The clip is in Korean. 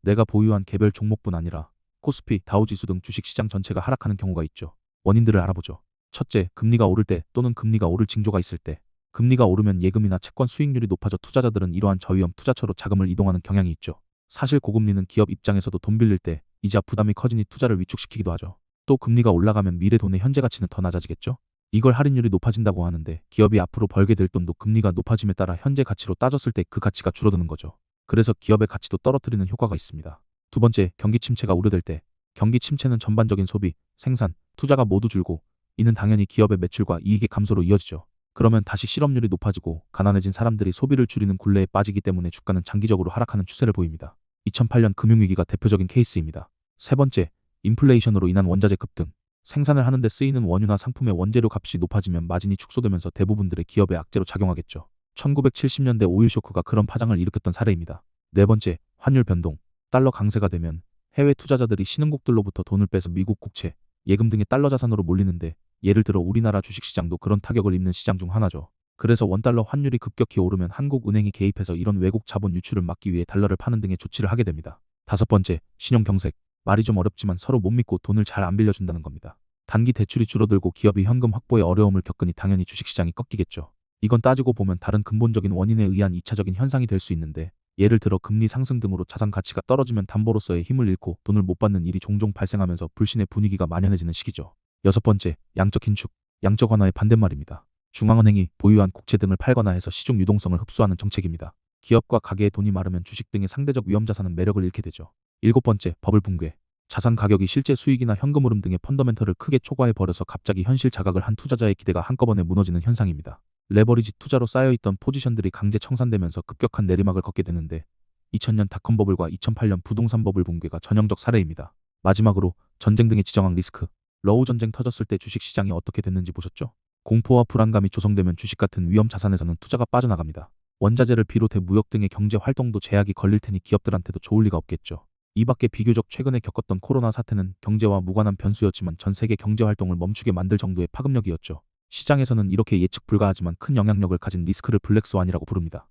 내가 보유한 개별 종목뿐 아니라 코스피, 다우지수 등 주식시장 전체가 하락하는 경우가 있죠. 원인들을 알아보죠. 첫째, 금리가 오를 때 또는 금리가 오를 징조가 있을 때. 금리가 오르면 예금이나 채권 수익률이 높아져 투자자들은 이러한 저위험 투자처로 자금을 이동하는 경향이 있죠. 사실 고금리는 기업 입장에서도 돈 빌릴 때 이자 부담이 커지니 투자를 위축시키기도 하죠. 또 금리가 올라가면 미래 돈의 현재 가치는 더 낮아지겠죠? 이걸 할인율이 높아진다고 하는데 기업이 앞으로 벌게 될 돈도 금리가 높아짐에 따라 현재 가치로 따졌을 때 그 가치가 줄어드는 거죠. 그래서 기업의 가치도 떨어뜨리는 효과가 있습니다. 두 번째, 경기 침체가 우려될 때. 경기 침체는 전반적인 소비, 생산, 투자가 모두 줄고 이는 당연히 기업의 매출과 이익의 감소로 이어지죠. 그러면 다시 실업률이 높아지고 가난해진 사람들이 소비를 줄이는 굴레에 빠지기 때문에 주가는 장기적으로 하락하는 추세를 보입니다. 2008년 금융위기가 대표적인 케이스입니다. 세 번째, 인플레이션으로 인한 원자재 급등. 생산을 하는 데 쓰이는 원유나 상품의 원재료 값이 높아지면 마진이 축소되면서 대부분들의 기업의 악재로 작용하겠죠. 1970년대 오일 쇼크가 그런 파장을 일으켰던 사례입니다. 네 번째, 환율 변동. 달러 강세가 되면 해외 투자자들이 신흥국들로부터 돈을 빼서 미국 국채, 예금 등의 달러 자산으로 몰리는데 예를 들어 우리나라 주식시장도 그런 타격을 입는 시장 중 하나죠. 그래서 원달러 환율이 급격히 오르면 한국은행이 개입해서 이런 외국 자본 유출을 막기 위해 달러를 파는 등의 조치를 하게 됩니다. 다섯 번째, 신용경색. 말이 좀 어렵지만 서로 못 믿고 돈을 잘 안 빌려준다는 겁니다. 단기 대출이 줄어들고 기업이 현금 확보에 어려움을 겪으니 당연히 주식시장이 꺾이겠죠. 이건 따지고 보면 다른 근본적인 원인에 의한 2차적인 현상이 될 수 있는데 예를 들어 금리 상승 등으로 자산 가치가 떨어지면 담보로서의 힘을 잃고 돈을 못 받는 일이 종종 발생하면서 불신의 분위기가 만연해지는 시기죠. 여섯 번째, 양적 긴축. 양적 완화의 반대말입니다. 중앙은행이 보유한 국채 등을 팔거나 해서 시중 유동성을 흡수하는 정책입니다. 기업과 가계의 돈이 마르면 주식 등의 상대적 위험자산은 매력을 잃게 되죠. 일곱 번째, 버블 붕괴. 자산 가격이 실제 수익이나 현금 흐름 등의 펀더멘털을 크게 초과해버려서 갑자기 현실 자각을 한 투자자의 기대가 한꺼번에 무너지는 현상입니다. 레버리지 투자로 쌓여있던 포지션들이 강제 청산되면서 급격한 내리막을 걷게 되는데 2000년 닷컴 버블과 2008년 부동산 버블 붕괴가 전형적 사례입니다. 마지막으로 전쟁 등의 지정학 리스크. 러우 전쟁 터졌을 때 주식시장이 어떻게 됐는지 보셨죠? 공포와 불안감이 조성되면 주식 같은 위험 자산에서는 투자가 빠져나갑니다. 원자재를 비롯해 무역 등의 경제 활동도 제약이 걸릴 테니 기업들한테도 좋을 리가 없겠죠. 이 밖에 비교적 최근에 겪었던 코로나 사태는 경제와 무관한 변수였지만 전 세계 경제 활동을 멈추게 만들 정도의 파급력이었죠. 시장에서는 이렇게 예측 불가하지만 큰 영향력을 가진 리스크를 블랙스완이라고 부릅니다.